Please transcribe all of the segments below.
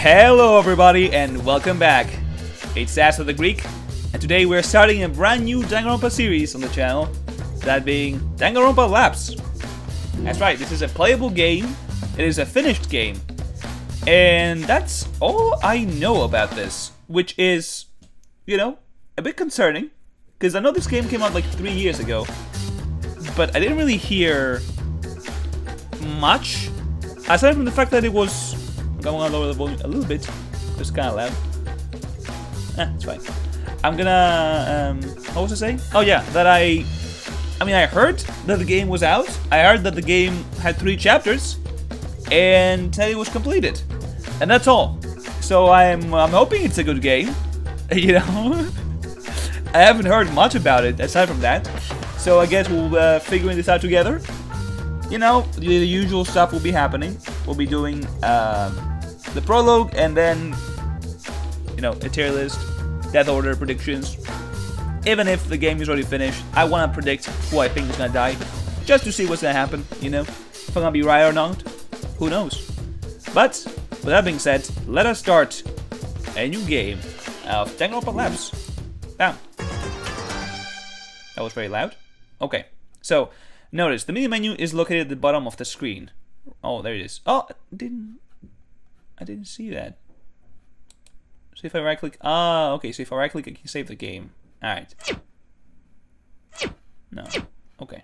Hello everybody and welcome back. It's Asa the Greek, and today we're starting a brand new Danganronpa series on the channel, that being Danganronpa Lapse. That's right, this is a playable game, it is a finished game, and that's all I know about this, which is, a bit concerning, because I know this game came out like 3 years ago, but I didn't really hear much, aside from the fact that it was... I'm gonna lower the volume a little bit. It's kind of loud. It's fine. I'm gonna... what was I saying? Oh yeah, that I heard that the game was out. I heard that the game had 3 chapters, and that it was completed, and that's all. So I'm hoping it's a good game. I haven't heard much about it aside from that. So I guess we'll figuring this out together. The usual stuff will be happening. We'll be doing the prologue, and then, a tier list, death order predictions. Even if the game is already finished, I want to predict who I think is going to die, just to see what's going to happen, If I'm going to be right or not, who knows. But, with that being said, let us start a new game of Danganronpa Lapse. Bam. That was very loud. Okay, so, notice, the menu menu is located at the bottom of the screen. Oh, there it is. Oh, I didn't see that. So if I right click, okay, so if I right click I can save the game. Alright. No. Okay.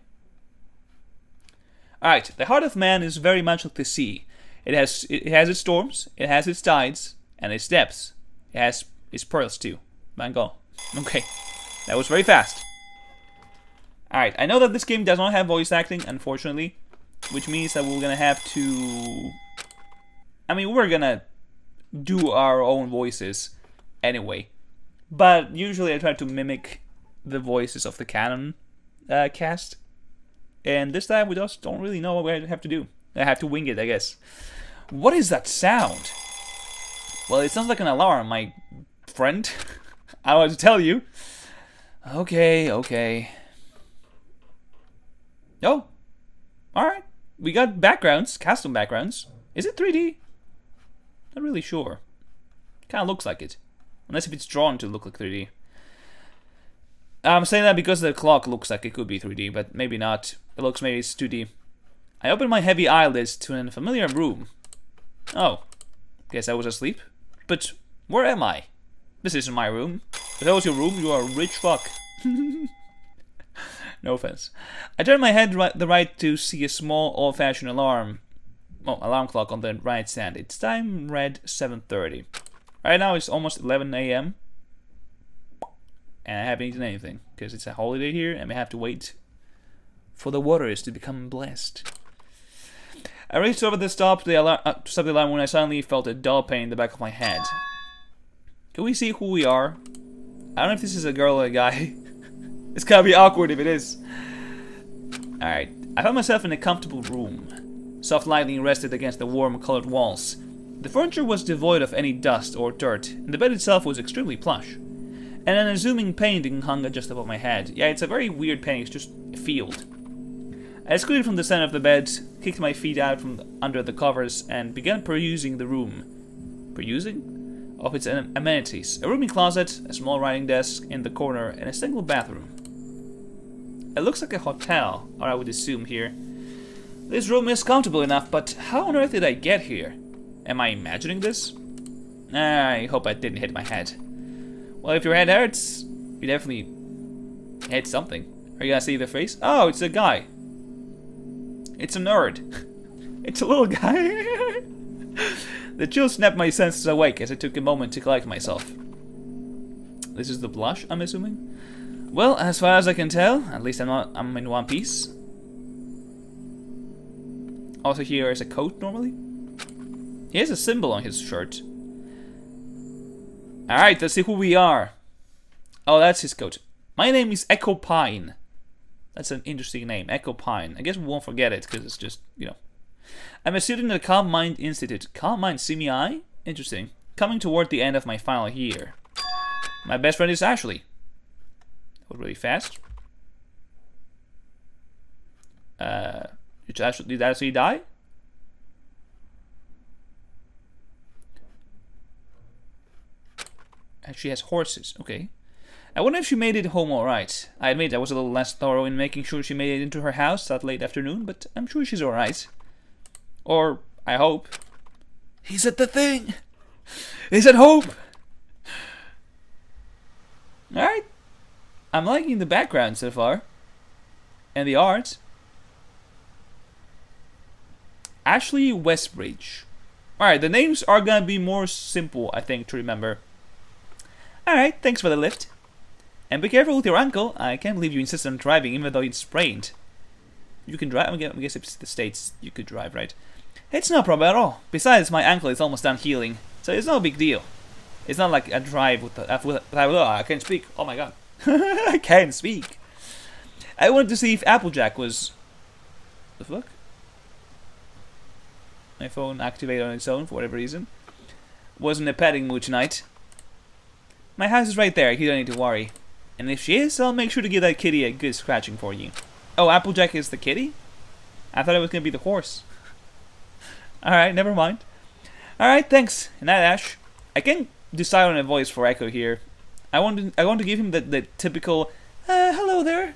Alright, the heart of man is very much like the sea. It has its storms, it has its tides, and its depths. It has its pearls too. Mango. Okay. That was very fast. Alright, I know that this game does not have voice acting, unfortunately, which means that we're gonna have to... we're gonna do our own voices anyway. But usually I try to mimic the voices of the canon cast. And this time we just don't really know what I have to do. I have to wing it, I guess. What is that sound? Well, it sounds like an alarm, my friend. I want to tell you. Okay. Oh, alright. We got backgrounds, custom backgrounds. Is it 3D? Not really sure. Kind of looks like it. Unless if it's drawn to look like 3D. I'm saying that because the clock looks like it could be 3D, but maybe not. It looks maybe it's 2D. I opened my heavy eyelids to an unfamiliar room. Oh, guess I was asleep. But where am I? This isn't my room. If that was your room, you are a rich fuck. No offense. I turned my head the right to see a small old-fashioned alarm clock on the right stand. Its time read 7:30. Right now it's almost 11 a.m. and I haven't eaten anything because it's a holiday here and we have to wait for the waters to become blessed. I reached over to stop the alarm when I suddenly felt a dull pain in the back of my head. Can we see who we are? I don't know if this is a girl or a guy. It's gonna be awkward if it is. Alright, I found myself in a comfortable room. Soft lighting rested against the warm-colored walls. The furniture was devoid of any dust or dirt, and the bed itself was extremely plush. And an unassuming painting hung just above my head. Yeah, it's a very weird painting, it's just a field. I scooted from the center of the bed, kicked my feet out from under the covers, and began perusing the room. Perusing? Of its amenities. A roomy closet, a small writing desk in the corner, and a single bathroom. It looks like a hotel, or I would assume here. This room is comfortable enough, but how on earth did I get here? Am I imagining this? I hope I didn't hit my head. Well, if your head hurts, you definitely hit something. Are you gonna see the face? Oh, it's a guy. It's a nerd. It's a little guy. The chill snapped my senses awake as I took a moment to collect myself. This is the blush, I'm assuming? Well, as far as I can tell, at least I'm in one piece. Also here is a coat normally. He has a symbol on his shirt. Alright, let's see who we are. Oh, that's his coat. My name is Echo Pine. That's an interesting name, Echo Pine. I guess we won't forget it, because it's just, I'm a student at the Calm Mind Institute. Calm Mind CMI? Interesting. Coming toward the end of my final year. My best friend is Ashley. That was really fast. Did Ashley die? She has horses. Okay. I wonder if she made it home alright. I admit I was a little less thorough in making sure she made it into her house that late afternoon, but I'm sure she's alright. Or, I hope. He's at the thing! He's at home! Alright. I'm liking the background so far. And the art. Ashley Westbridge. Alright, the names are gonna be more simple, I think, to remember. Alright, thanks for the lift. And be careful with your ankle. I can't believe you insist on driving even though it's sprained. You can drive? I guess it's the States you could drive, right? It's no problem at all. Besides, my ankle is almost done healing, so it's no big deal. It's not like a drive with the... I can't speak. Oh my god. I can't speak. I wanted to see if Applejack was... The fuck? My phone activated on its own for whatever reason. Wasn't a petting mood tonight. My house is right there. You don't need to worry. And if she is, I'll make sure to give that kitty a good scratching for you. Oh, Applejack is the kitty? I thought it was going to be the horse. Alright, never mind. Alright, thanks. And that, Ash. I can't decide on a voice for Echo here. I want to give him the typical, hello there.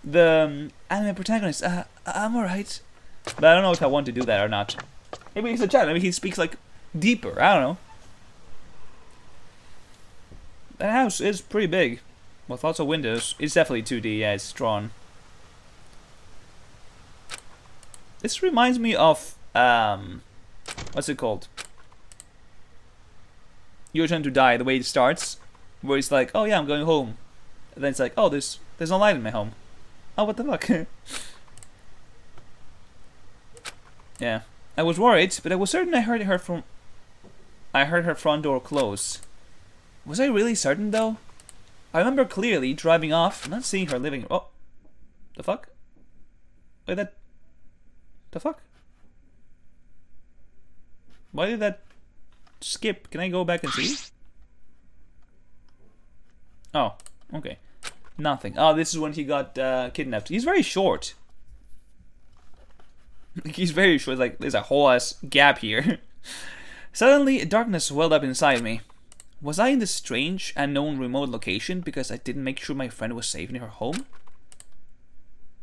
The anime protagonist, I'm alright. But I don't know if I want to do that or not. Maybe he's a chat. Maybe he speaks like deeper. I don't know. That house is pretty big. With lots of windows. It's definitely 2D, yeah, it's drawn. This reminds me of, what's it called? Your Turn to Die, the way it starts. Where it's like, oh yeah, I'm going home. And then it's like, oh, there's no light in my home. Oh, what the fuck? Yeah. I was worried, but I was certain I heard her front door close. Was I really certain though? I remember clearly driving off, not seeing her living. Oh, the fuck? Wait, that. The fuck? Why did that skip? Can I go back and see? Oh, okay. Nothing. Oh, this is when he got kidnapped. He's very short. He's very short. Like there's a whole ass gap here. Suddenly, darkness welled up inside me. Was I in this strange, unknown remote location because I didn't make sure my friend was safe in her home?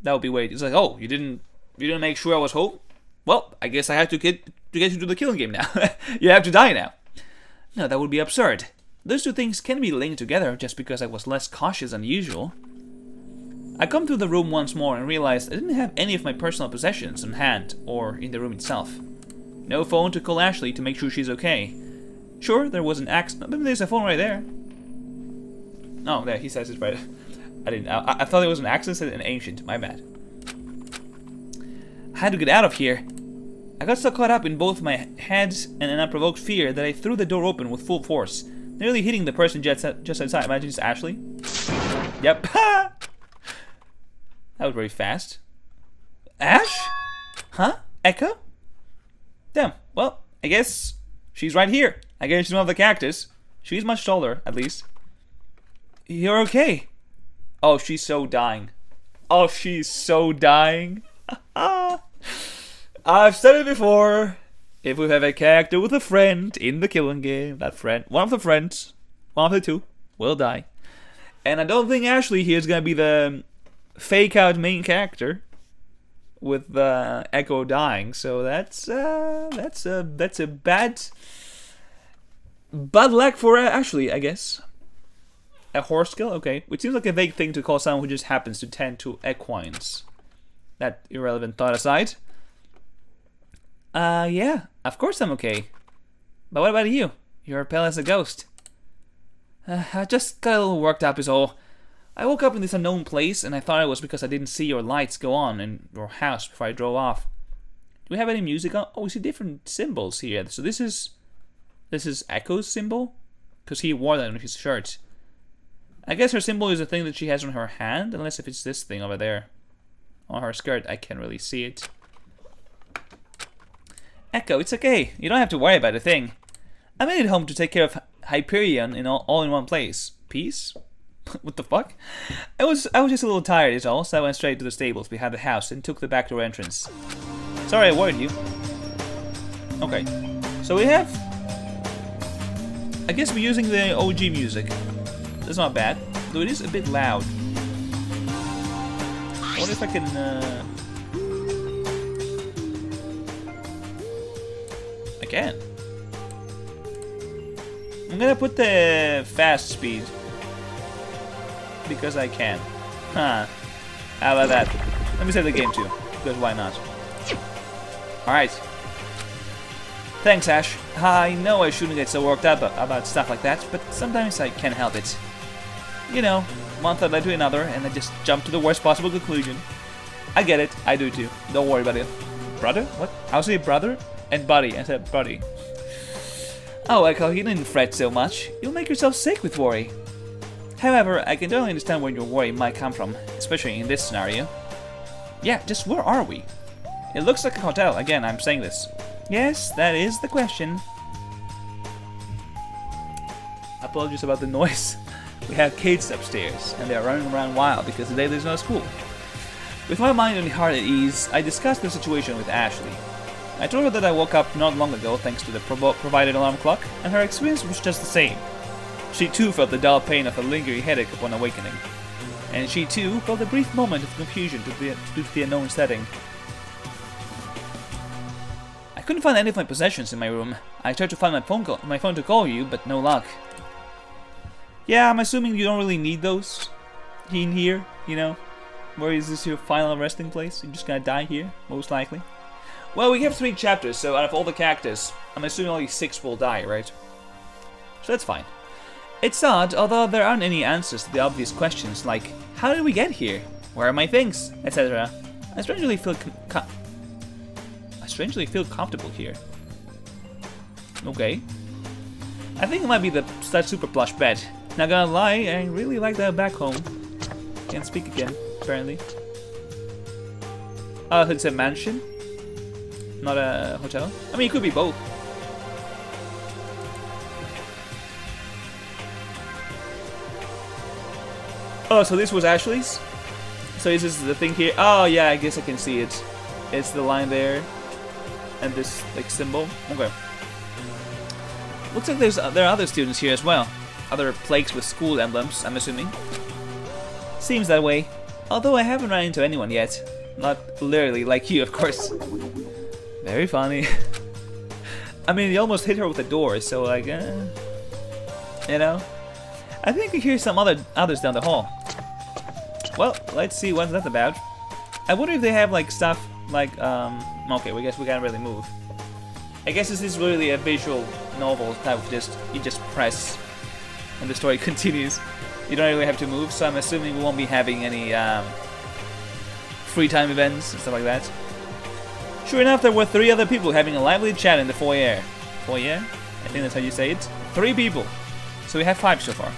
That would be weird. It's like, oh, you didn't make sure I was home? Well, I guess I have to get you to the killing game now. You have to die now. No, that would be absurd. Those two things can be linked together just because I was less cautious than usual. I come to the room once more and realized I didn't have any of my personal possessions on hand or in the room itself. No phone to call Ashley to make sure she's okay. Sure, there was an accident. There's a phone right there. Oh, there, he says it's right. I thought it was an accident and ancient. My bad. I had to get out of here. I got so caught up in both my head and an unprovoked fear that I threw the door open with full force, nearly hitting the person just outside. Imagine it's Ashley. Yep. That was very fast. Ash? Huh? Echo? Damn. Well, I guess she's right here. I guess she's one of the characters. She's much taller, at least. You're okay. Oh, she's so dying. Oh, she's so dying. I've said it before. If we have a character with a friend in the killing game, that friend, one of the friends, one of the two, will die. And I don't think Ashley here is gonna be the fake out main character with Echo dying. So that's a bad luck for Ashley, I guess. A horse skill, okay, which seems like a vague thing to call someone who just happens to tend to equines. That irrelevant thought aside. Yeah, of course I'm okay. But what about you? You're pale as a ghost. I just got a little worked up is all. I woke up in this unknown place and I thought it was because I didn't see your lights go on in your house before I drove off. Do we have any music on? Oh, we see different symbols here. So this is Echo's symbol? Because he wore that on his shirt. I guess her symbol is the thing that she has on her hand, unless if it's this thing over there. On her skirt, I can't really see it. Echo, it's okay. You don't have to worry about a thing. I made it home to take care of Hyperion all in one place. Peace? What the fuck? I was just a little tired is all, so I went straight to the stables behind the house and took the back door entrance. Sorry I worried you. Okay. So we have I guess we're using the OG music. That's not bad, though it is a bit loud. I wonder if I can... I can. I'm gonna put the fast speed. Because I can. Huh. How about that? Let me save the game too, because why not? Alright. Thanks, Ash. I know I shouldn't get so worked up about stuff like that, but sometimes I can't help it. You know, one thought led to another, and I just jumped to the worst possible conclusion. I get it, I do too. Don't worry about it. Brother? What? I'll say brother and buddy. I said buddy. Oh, Echo, you didn't fret so much. You'll make yourself sick with worry. However, I can totally understand where your worry might come from, especially in this scenario. Yeah, just where are we? It looks like a hotel. Again, I'm saying this. Yes, that is the question. Apologies about the noise. We have kids upstairs, and they are running around wild because today there's no school. With my mind and heart at ease, I discussed the situation with Ashley. I told her that I woke up not long ago thanks to the provided alarm clock, and her experience was just the same. She too felt the dull pain of a lingering headache upon awakening. And she too felt a brief moment of confusion due to the unknown setting. I couldn't find any of my possessions in my room. I tried to find my phone to call you, but no luck. Yeah, I'm assuming you don't really need those in here, you know? Where is this your final resting place? You're just gonna die here, most likely. Well, we have 3 chapters, so out of all the characters, I'm assuming only 6 will die, right? So that's fine. It's odd, although there aren't any answers to the obvious questions like, how did we get here? Where are my things? Etc. I strangely feel comfortable here. Okay. I think it might be that super plush bed. Not gonna lie, I really like that back home. Can't speak again, apparently. Oh, it's a mansion? Not a hotel? I mean, it could be both. Oh, so this was Ashley's? So is this the thing here? Oh yeah, I guess I can see it. It's the line there. And this, like, symbol. Okay. Looks like there are other students here as well. Other plaques with school emblems, I'm assuming. Seems that way. Although I haven't run into anyone yet. Not literally like you, of course. Very funny. I mean, you almost hit her with the door, so like, you know. I think we hear some others down the hall. Well, let's see what's that about. I wonder if they have like stuff like okay, we guess we can't really move. I guess this is really a visual novel type of you just press and the story continues. You don't really have to move, so I'm assuming we won't be having any free time events and stuff like that. Sure enough, there were 3 other people having a lively chat in the foyer. Foyer? I think that's how you say it. 3 people. So we have 5 so far.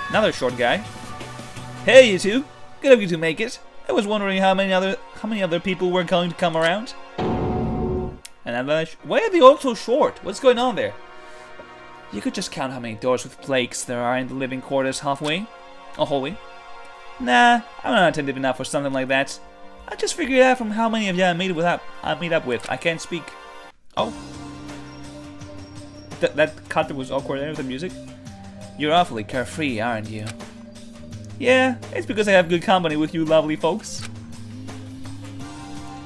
Another short guy. Hey, you two. Good of you to make it. I was wondering how many other people were going to come around. And why are they all so short? What's going on there? You could just count how many doors with plaques there are in the living quarters hallway. Nah, I'm not attentive enough for something like that. I just figured out from how many of you I meet up with. I can't speak. Oh. That cut was awkward there with the music. You're awfully carefree, aren't you? Yeah, it's because I have good company with you lovely folks.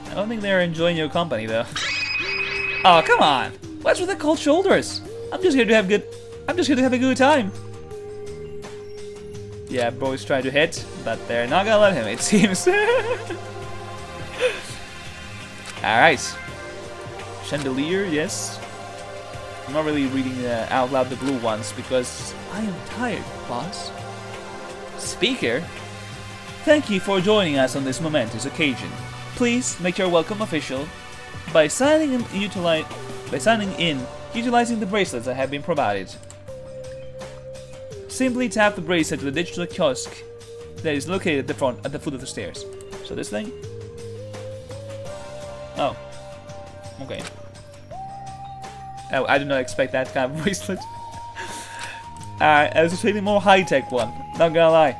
I don't think they're enjoying your company though. Oh, come on! What's with the cold shoulders? I'm just here to have a good time. Yeah, boys try to hit, but they're not gonna let him, it seems. Alright. Chandelier, yes. I'm not really reading out loud the blue ones because I am tired, boss. Speaker? Thank you for joining us on this momentous occasion. Please make your welcome official by signing in utilizing the bracelets that have been provided. Simply tap the bracelet to the digital kiosk that is located at the foot of the stairs. So this thing? Oh. Okay. Oh, I did not expect that kind of bracelet. I was expecting a more high-tech one, not gonna lie.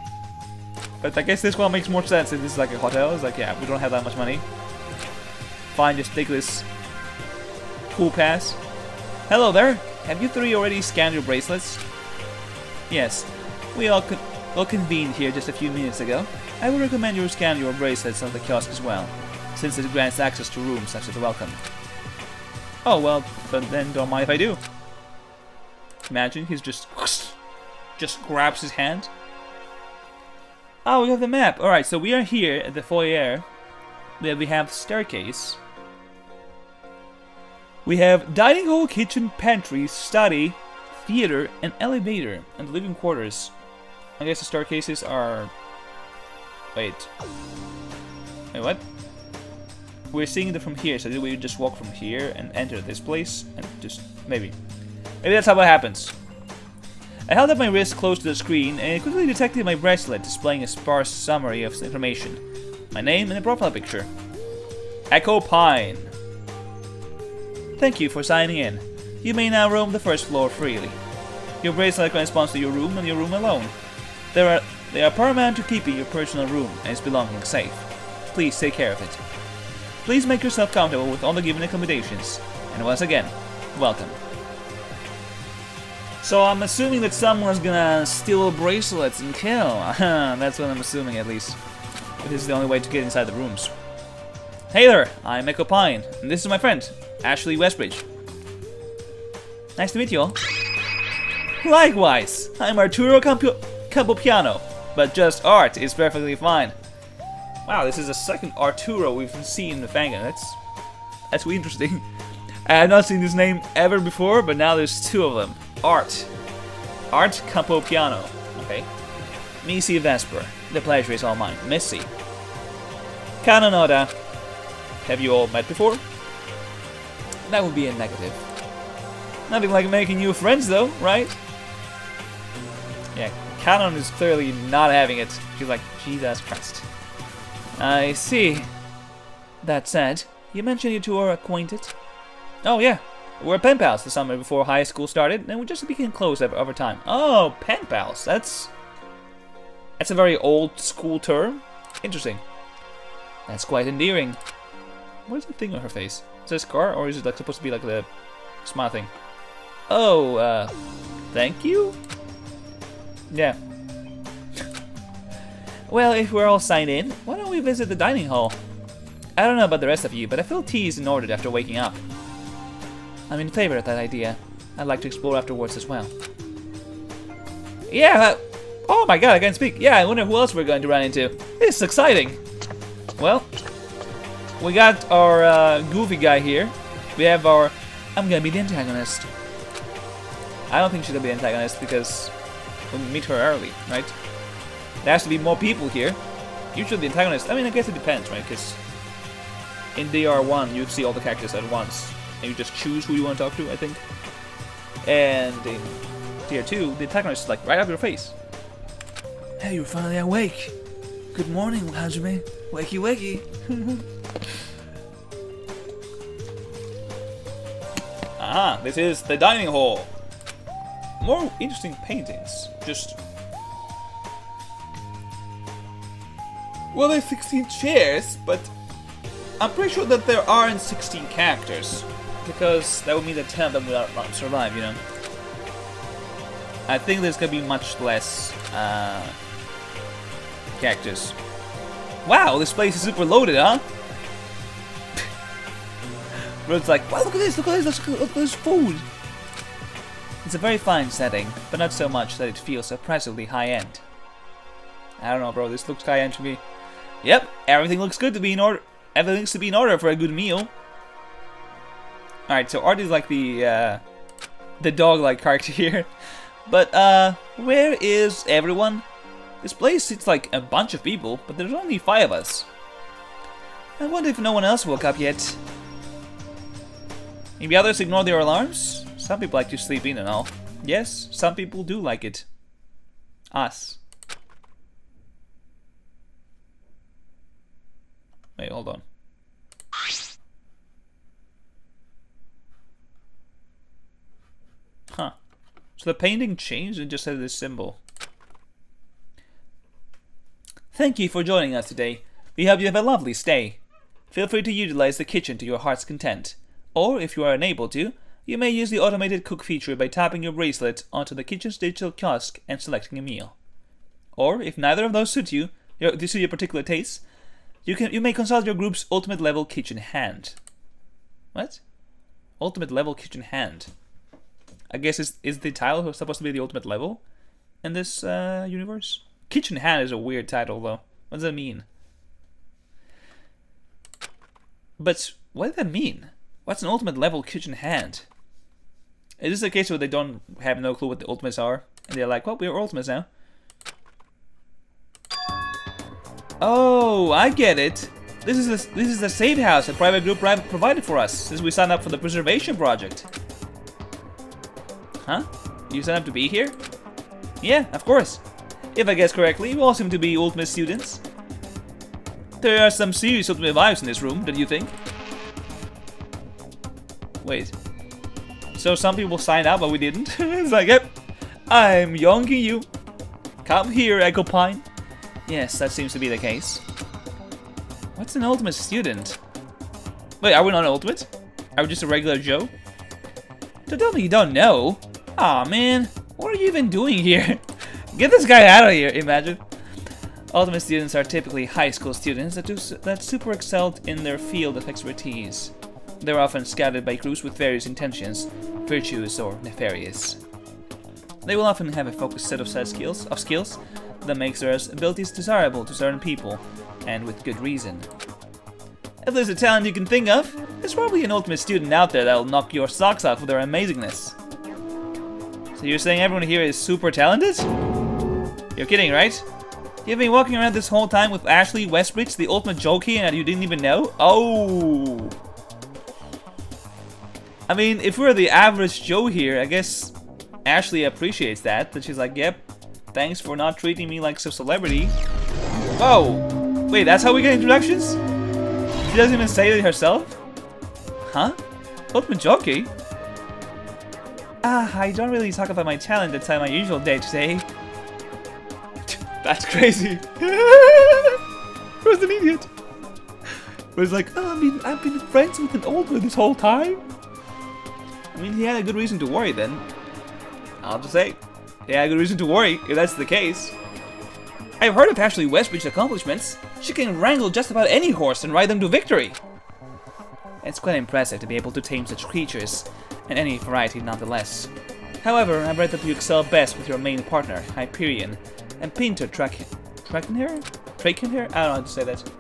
But I guess this one makes more sense if this is like a hotel. It's like, yeah, we don't have that much money. Fine, just take this cool pass. Hello there. have you three already scanned your bracelets? Yes, we all convened here just a few minutes ago. I would recommend you scan your bracelets at the kiosk as well, since it grants access to rooms such as the welcome. Oh well, but then don't mind if I do. Imagine he's just grabs his hand. Oh, we have the map. Alright, so we are here at the foyer. Where we have staircase. We have dining hall, kitchen, pantry, study, theater, and elevator, and living quarters. I guess the staircases are... Wait, what? We're seeing it from here, so we just walk from here and enter this place, and just... Maybe that's how it happens. I held up my wrist close to the screen, and quickly detected my bracelet displaying a sparse summary of information. My name and a profile picture. Echo Pine. Thank you for signing in. You may now roam the first floor freely. Your bracelet corresponds to your room and your room alone. They are paramount to keeping your personal room and its belongings safe. Please take care of it. Please make yourself comfortable with all the given accommodations. And once again, welcome. So I'm assuming that someone's gonna steal bracelets and kill. That's what I'm assuming, at least. But this is the only way to get inside the rooms. Hey there, I'm Echo Pine, and this is my friend, Ashley Westbridge. Nice to meet you all. Likewise, I'm Arturo Campopiano, but just Art is perfectly fine. Wow, this is the second Arturo we've seen in the fandom. That's really interesting. I have not seen this name ever before, but now there's two of them. Art Campopiano. Okay. Missy Vesper. The pleasure is all mine. Missy. Kananoda. Have you all met before? That would be a negative. Nothing like making new friends though, right? Yeah, Canon is clearly not having it. She's like, Jesus Christ. I see. That said, you mentioned you two are acquainted? Oh yeah, we're pen pals the summer before high school started, and we just became close over time. Oh, pen pals. That's a very old school term. Interesting. That's quite endearing. What is the thing on her face? Is it a scar, or is it like supposed to be like the smile thing? Oh, thank you? Yeah. Well, if we're all signed in, why don't we visit the dining hall? I don't know about the rest of you, but I feel tea is in order after waking up. I'm in favor of that idea. I'd like to explore afterwards as well. Yeah, oh my god, I can't speak. Yeah, I wonder who else we're going to run into. This is exciting. Well, we got our goofy guy here. We have our... I'm gonna be the antagonist. I don't think she's gonna be the antagonist because we'll meet her early, right? There has to be more people here. Usually the antagonist... I mean, I guess it depends, right? Because in DR1, you'd see all the characters at once. And you just choose who you want to talk to, I think. And in Tier 2, the antagonist is like right out your face. Hey, you're finally awake. Good morning, Hajime. Wakey wakey. Ah, this is the dining hall. More interesting paintings. Just... Well, there's 16 chairs, but I'm pretty sure that there aren't 16 characters. Because that would mean that 10 of them will not survive, you know. I think there's gonna be much less characters. Wow, this place is super loaded, huh? Rod's like, wow, look at this, look at this, look at this food. It's a very fine setting, but not so much that it feels oppressively high-end. I don't know, bro, this looks high-end to me. Yep, everything looks good to be in order. Everything looks to be in order for a good meal. Alright, so Art is like the dog-like character here. But, where is everyone? This place seems like a bunch of people, but there's only 5 of us. I wonder if no one else woke up yet. Maybe others ignore their alarms? Some people like to sleep in and all. Yes, some people do like it. Us. Wait, hold on. Huh. So the painting changed and just had this symbol. Thank you for joining us today. We hope you have a lovely stay. Feel free to utilize the kitchen to your heart's content. Or, if you are unable to, You may use the automated cook feature by tapping your bracelet onto the kitchen's digital kiosk and selecting a meal. Or, if neither of those suit you, your particular tastes, you may consult your group's ultimate level kitchen hand. What? Ultimate level kitchen hand. I guess is the title supposed to be the ultimate level in this universe? Kitchen hand is a weird title though. What does that mean? But what does that mean? What's an ultimate level kitchen hand? Is this a case where they don't have no clue what the ultimates are? And they're like, well, we're ultimates now. Oh, I get it. This is the safe house a private group provided for us since we signed up for the preservation project. Huh? You signed up to be here? Yeah, of course. If I guess correctly, we all seem to be ultimate students. There are some serious ultimate vibes in this room, don't you think? Wait. So some people signed up, but we didn't? It's like, yep, I'm yonking you. Come here, Echo Pine. Yes, that seems to be the case. What's an ultimate student? Wait, are we not an ultimate? Are we just a regular Joe? Don't tell me you don't know. Aw, man. What are you even doing here? Get this guy out of here, imagine. Ultimate students are typically high school students that super excelled in their field of expertise. They're often scouted by crews with various intentions, virtuous or nefarious. They will often have a focused set of skills that makes their abilities desirable to certain people, and with good reason. If there's a talent you can think of, there's probably an ultimate student out there that'll knock your socks off with their amazingness. So you're saying everyone here is super talented? You're kidding, right? You've been walking around this whole time with Ashley Westbridge, the ultimate jockey, and you didn't even know? Oh! I mean, if we're the average Joe here, I guess Ashley appreciates that she's like, yep, thanks for not treating me like a celebrity. Whoa! Wait, that's how we get introductions? She doesn't even say it herself? Huh? Ultimate jockey? I don't really talk about my talent outside my usual day-to-day. That's crazy. Who's an idiot? But it's like, oh, I mean, I've been friends with an old man this whole time. I mean, he had a good reason to worry then. I'll just say, he had a good reason to worry, if that's the case. I've heard of Ashley Westbridge's accomplishments. She can wrangle just about any horse and ride them to victory. It's quite impressive to be able to tame such creatures, and any variety nonetheless. However, I've read that you excel best with your main partner, Hyperion, and Pinter Trakenhair? I don't know how to say that.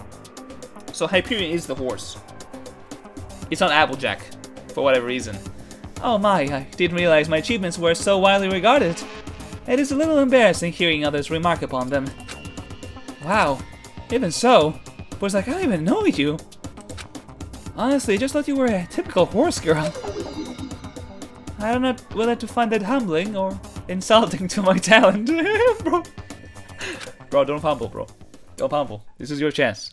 So Hyperion is the horse. It's not Applejack, for whatever reason. Oh my, I didn't realize my achievements were so widely regarded. It is a little embarrassing hearing others remark upon them. Wow, even so, but it's like I don't even know you. Honestly, I just thought you were a typical horse girl. I don't know whether to find that humbling or insulting to my talent. Bro, don't fumble, bro. Don't fumble. This is your chance.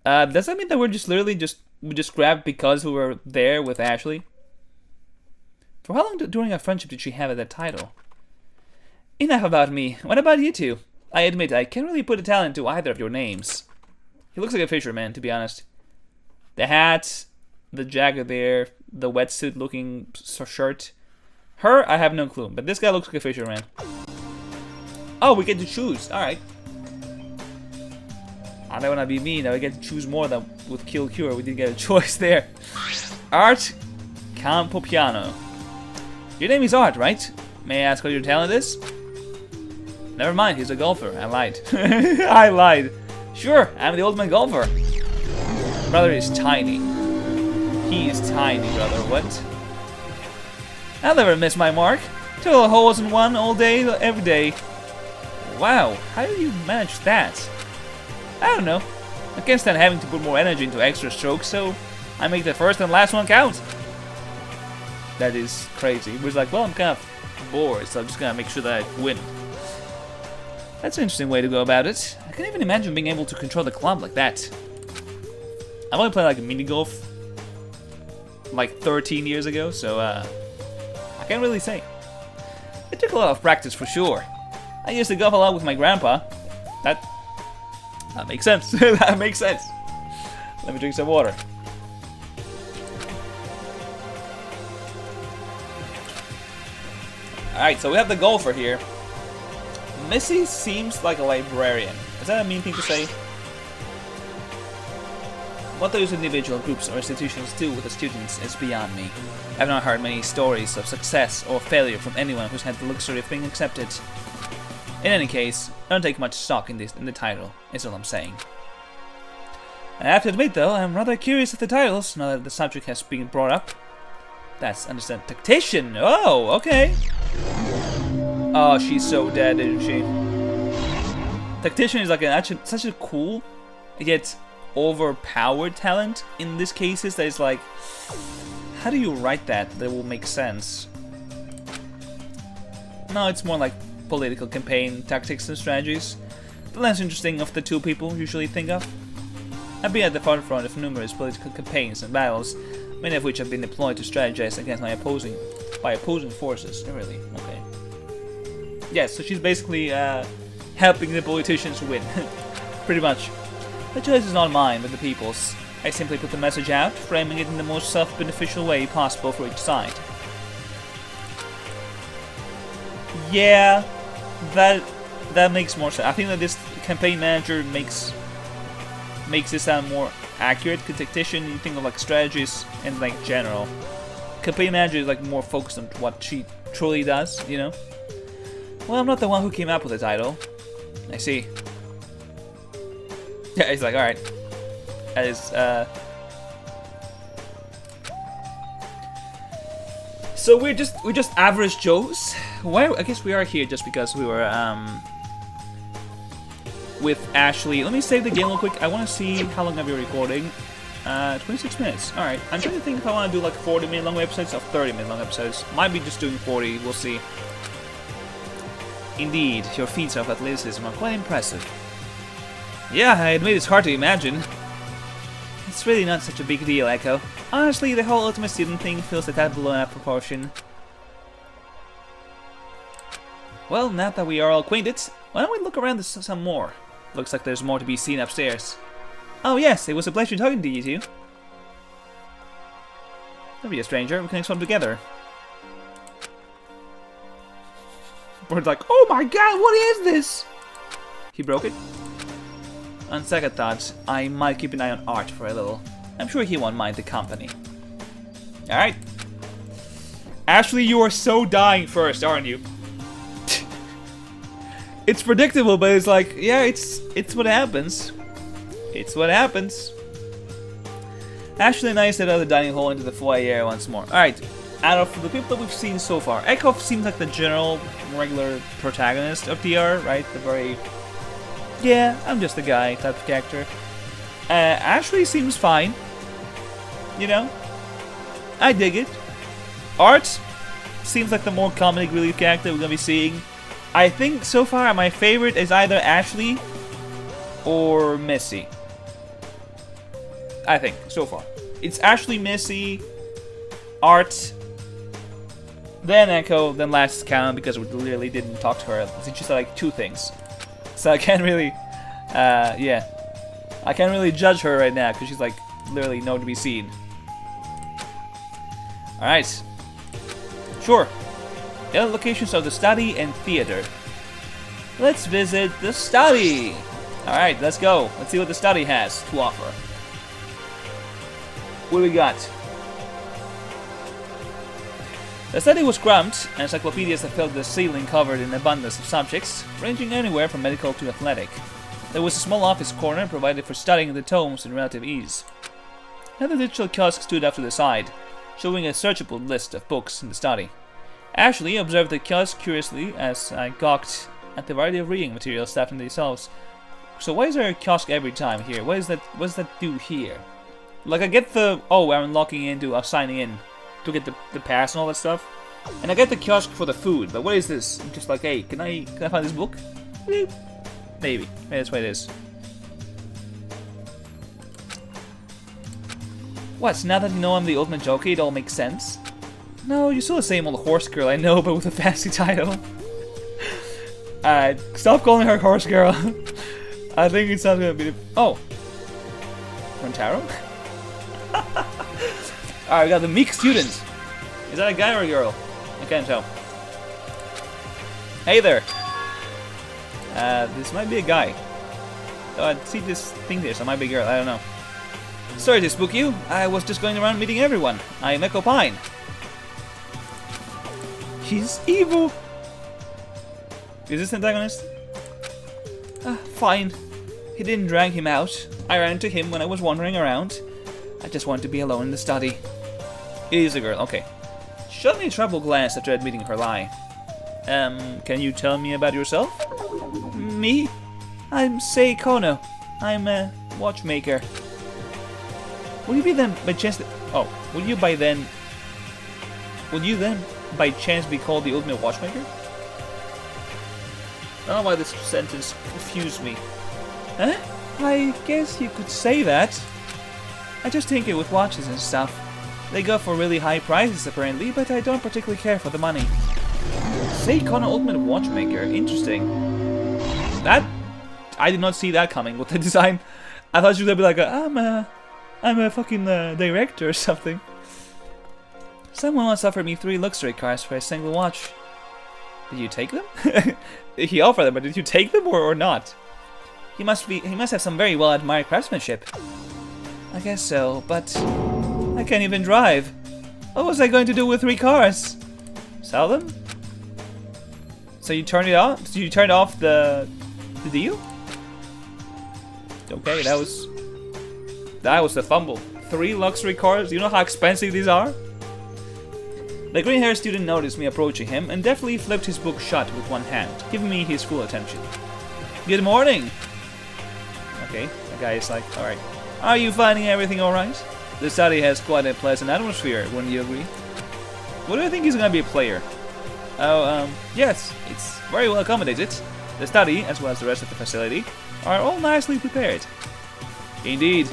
Does that mean that we're just literally we just grabbed because we were there with Ashley? For how long during our friendship did she have that title? Enough about me. What about you two? I admit I can't really put a talent to either of your names. He looks like a fisherman, to be honest. The hat, the jacket there, the wetsuit looking shirt. Her, I have no clue, but this guy looks like a fisherman. Oh, we get to choose. Alright. I don't want to be mean, I get to choose more than with Kill Cure. We did get a choice there. Art Campopiano. Your name is Art, right? May I ask what your talent is? Never mind, he's a golfer. I lied. I lied. Sure, I'm the ultimate golfer. Brother is tiny. He is tiny, brother. What? I'll never miss my mark. 2 little holes in one all day, every day. Wow, how do you manage that? I don't know. I can't stand having to put more energy into extra strokes, so I make the first and last one count. That is crazy. He was like, well, I'm kind of bored, so I'm just gonna make sure that I win. That's an interesting way to go about it. I can't even imagine being able to control the club like that. I've only played like a mini golf like 13 years ago, so I can't really say. It took a lot of practice for sure. I used to golf a lot with my grandpa. That makes sense. That makes sense. Let me drink some water. Alright, so we have the golfer here. Missy seems like a librarian. Is that a mean thing to say? What those individual groups or institutions do with the students is beyond me. I've not heard many stories of success or failure from anyone who's had the luxury of being accepted. In any case, I don't take much stock in the title, is all I'm saying. I have to admit though, I'm rather curious of the titles, now that the subject has been brought up. That's understand. Tactician! Oh, okay. Oh, she's so dead, isn't she? Tactician is like such a cool, yet overpowered talent in these cases that is like, how do you write that will make sense? No, it's more like political campaign tactics and strategies. The less interesting of the two people usually think of. I've been at the forefront of numerous political campaigns and battles, many of which have been deployed to strategize against opposing forces. Really? Okay. Yes, so she's basically helping the politicians win. Pretty much. The choice is not mine, but the people's. I simply put the message out, framing it in the most self-beneficial way possible for each side. Yeah, that makes more sense. I think that this campaign manager makes it sound more accurate. Because tactician, you think of like strategies and like general. Campaign manager is like more focused on what she truly does, you know. Well, I'm not the one who came up with the title. I see. Yeah, it's like, alright. That is, so we're just average Joes. Why? I guess we are here just because we were, with Ashley. Let me save the game real quick. I want to see how long I've been recording. 26 minutes. Alright. I'm trying to think if I want to do like 40-minute long episodes or 30-minute long episodes. Might be just doing 40. We'll see. Indeed, your feats of athleticism are quite impressive. Yeah, I admit it's hard to imagine. It's really not such a big deal, Echo. Honestly, the whole ultimate student thing feels a tad blown out of proportion. Well, now that we are all acquainted, why don't we look around some more? Looks like there's more to be seen upstairs. Oh yes, it was a pleasure talking to you two. Don't be a stranger, we can explore together. We're like, oh my god, what is this? He broke it? On second thoughts, I might keep an eye on Art for a little. I'm sure he won't mind the company. Alright. Ashley, you are so dying first, aren't you? It's predictable, but it's like, yeah, it's what happens. It's what happens. Ashley and I set out the dining hall into the foyer once more. Alright, out of the people that we've seen so far, Echo seems like the general, regular protagonist of DR, right? The very... yeah, I'm just a guy type of character. Ashley seems fine. You know? I dig it. Art seems like the more comedic relief character we're gonna be seeing. I think so far my favorite is either Ashley or Missy. I think, so far. It's Ashley, Missy, Art, then Echo, then last Canon because we literally didn't talk to her. She said like 2 things. So I can't really, yeah. I can't really judge her right now because she's like literally nowhere to be seen. Alright. Sure. The other locations are the study and theater. Let's visit the study. Alright, let's go. Let's see what the study has to offer. What do we got? The study was cramped, and encyclopedias that filled the ceiling covered an abundance of subjects, ranging anywhere from medical to athletic. There was a small office corner provided for studying the tomes in relative ease. Another digital kiosk stood off to the side, showing a searchable list of books in the study. Ashley observed the kiosk curiously as I gawked at the variety of reading materials stacked on the shelves. So why is there a kiosk every time here? What does that do here? Like I get the, oh, I'm logging into, I'm signing in to get the pass and all that stuff. And I get the kiosk for the food, but what is this? I'm just like, hey, can I find this book? Maybe that's what it is. What, now that you know I'm the ultimate jockey, it all makes sense? No, you're still the same old horse girl I know, but with a fancy title. Stop calling her horse girl. I think it's not gonna be the... oh. Rentaro? Alright, we got the meek student. Is that a guy or a girl? I can't tell. Hey there! This might be a guy. Oh, I see this thing there, so it might be a girl, I don't know. Sorry to spook you. I was just going around meeting everyone. I'm Echo Pine. He's evil! Is this the antagonist? Fine. He didn't drag him out. I ran into him when I was wandering around. I just wanted to be alone in the study. It is a girl, okay. She shot me a troubled glance after admitting her lie. Can you tell me about yourself? Me? I'm Sei Kono. I'm a watchmaker. Would you be then by chance? Would you then by chance be called the ultimate watchmaker? I don't know why this sentence confused me. Huh? I guess you could say that. I just tinker with watches and stuff. They go for really high prices apparently, but I don't particularly care for the money. Sei Kono Ultimate Watchmaker, interesting. That I did not see that coming with the design. I thought she was gonna be like, I'm a fucking director or something. Someone once offered me 3 luxury cars for a single watch. Did you take them? He offered them, but did you take them or not? He must have some very well admired craftsmanship. I guess so, but I can't even drive. What was I going to do with 3 cars? Sell them? So you turned it off? So you turned off the deal? Okay, that was the fumble. 3 luxury cars. Do you know how expensive these are? The green-haired student noticed me approaching him and deftly flipped his book shut with one hand, giving me his full attention. Good morning! Okay, the guy is like, alright. Are you finding everything alright? The study has quite a pleasant atmosphere, wouldn't you agree? What do you think he's gonna be a player? Oh, yes, it's very well accommodated. The study, as well as the rest of the facility, are all nicely prepared. Indeed.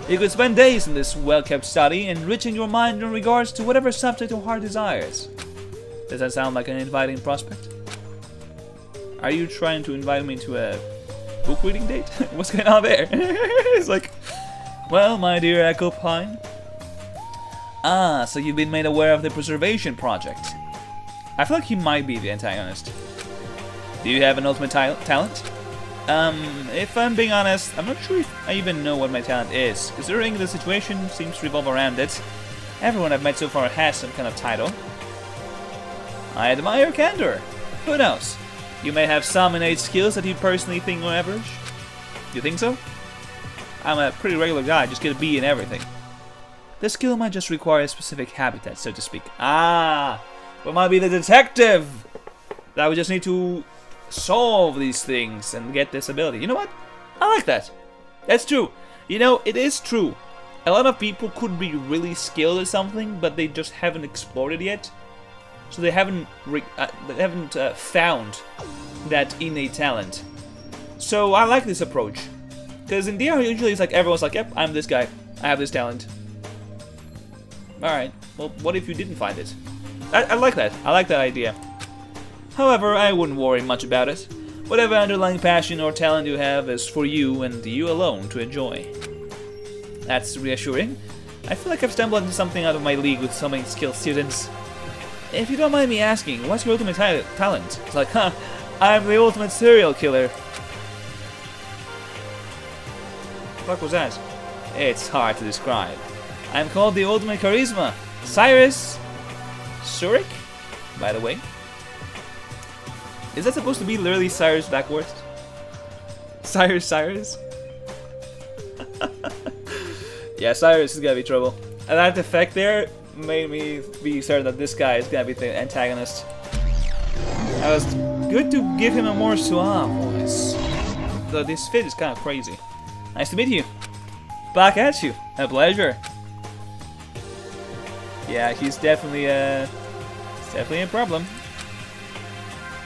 You could spend days in this well-kept study, enriching your mind in regards to whatever subject your heart desires. Does that sound like an inviting prospect? Are you trying to invite me to a book reading date? What's going on there? It's like, well, my dear Echo Pine. Ah, so you've been made aware of the preservation project. I feel like he might be the antagonist. Do you have an ultimate talent? If I'm being honest, I'm not sure if I even know what my talent is, considering the situation seems to revolve around it. Everyone I've met so far has some kind of title. I admire your candor. Who knows? You may have some innate skills that you personally think are average. You think so? I'm a pretty regular guy, just get a B in everything. The skill might just require a specific habitat, so to speak. Ah! We might be the detective! That we just need to solve these things and get this ability. You know what? I like that. That's true. You know, it is true. A lot of people could be really skilled at something, but they just haven't explored it yet. So they haven't found that innate talent. So I like this approach. Because in DR usually it's like everyone's like, yep, I'm this guy. I have this talent. Alright, well, what if you didn't find it? I like that. I like that idea. However, I wouldn't worry much about it. Whatever underlying passion or talent you have is for you and you alone to enjoy. That's reassuring. I feel like I've stumbled into something out of my league with so many skilled students. If you don't mind me asking, what's your ultimate talent? It's like, I'm the ultimate serial killer. What was that? It's hard to describe. I'm called the ultimate charisma. Cyrus Surik, by the way. Is that supposed to be literally Cyrus backwards? Cyrus? Yeah, Cyrus is gonna be trouble. And that effect there made me be certain that this guy is gonna be the antagonist. It was good to give him a more suave voice. Though this fit is kind of crazy. Nice to meet you. Back at you. A pleasure. Yeah, he's definitely a problem.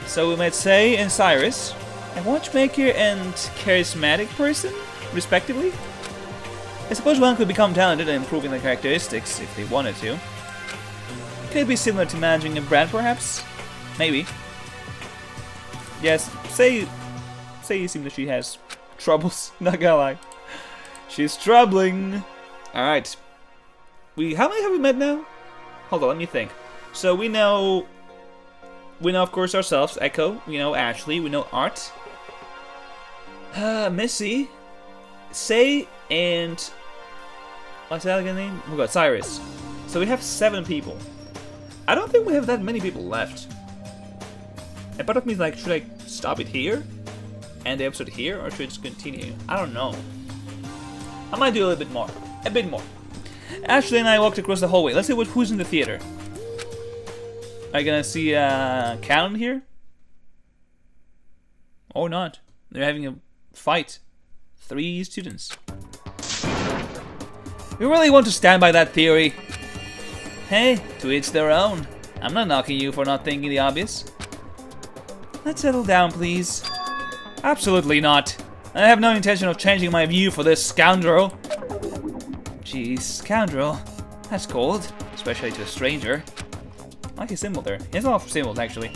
So we met Sei and Cyrus, a watchmaker and charismatic person, respectively. I suppose one could become talented at improving their characteristics if they wanted to. Could it be similar to managing a brand, perhaps? Maybe. Yes, Sei seems that she has troubles, not gonna lie. She's troubling. Alright. How many have we met now? Hold on, let me think. So we know we know, of course, ourselves, Echo. We know Ashley. We know Art. Missy, Say, and what's that again name? We got Cyrus. So we have 7 people. I don't think we have that many people left. And part of me is like, should I stop it here? End the episode here? Or should I just continue? I don't know. I might do a little bit more. A bit more. Ashley and I walked across the hallway. Let's see who's in the theater. Are you gonna see Callan here? Or not? They're having a fight. 3 students. You really want to stand by that theory? Hey, to each their own. I'm not knocking you for not thinking the obvious. Let's settle down, please. Absolutely not. I have no intention of changing my view for this scoundrel. Jeez, scoundrel. That's cold, especially to a stranger. I like his symbol there. He has a lot of symbols, actually.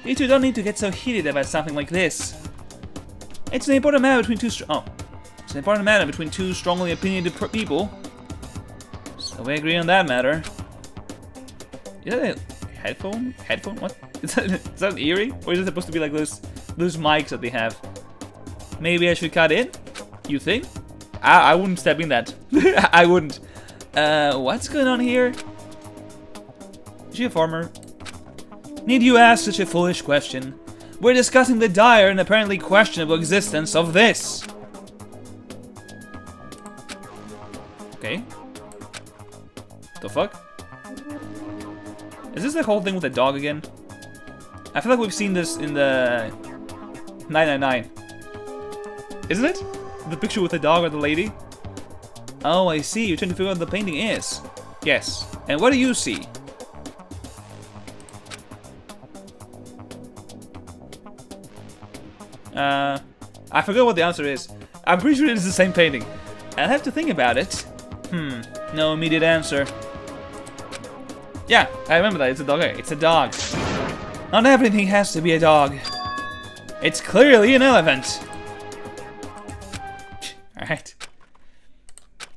You two don't need to get so heated about something like this. It's an important matter between two strongly opinionated people. So we agree on that matter. Is that a headphone? Headphone? What? Is that an earring? Or is it supposed to be like those mics that they have? Maybe I should cut in? You think? I wouldn't step in that. I wouldn't. What's going on here? Is she a farmer? Need you ask such a foolish question? We're discussing the dire and apparently questionable existence of this. Okay. The fuck? Is this the whole thing with the dog again? I feel like we've seen this in the 999. Isn't it? The picture with the dog or the lady? Oh, I see. You're trying to figure out what the painting is. Yes. And what do you see? I forgot what the answer is. I'm pretty sure it's the same painting. I'll have to think about it. No immediate answer. Yeah, I remember that. It's a dog. It's a dog. Not everything has to be a dog. It's clearly an elephant. Alright.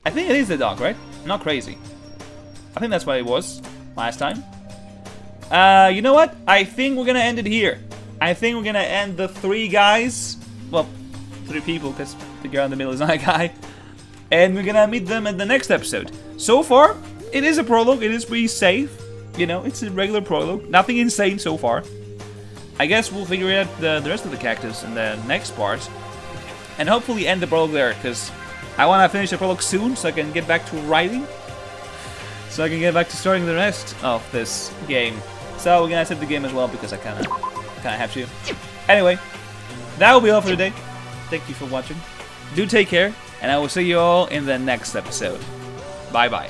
I think it is the dog, right? I'm not crazy. I think that's what it was last time. You know what? I think we're gonna end it here. I think we're gonna end the 3 guys. Well, 3 people, because the girl in the middle is not a guy. And we're gonna meet them in the next episode. So far, it is a prologue. It is pretty safe. You know, it's a regular prologue. Nothing insane so far. I guess we'll figure out the rest of the cactus in the next part. And hopefully end the prologue there, because I want to finish the prologue soon so I can get back to writing. So I can get back to starting the rest of this game. So we're gonna save the game as well, because I kinda have to. Anyway, that will be all for today. Thank you for watching. Do take care, and I will see you all in the next episode. Bye bye.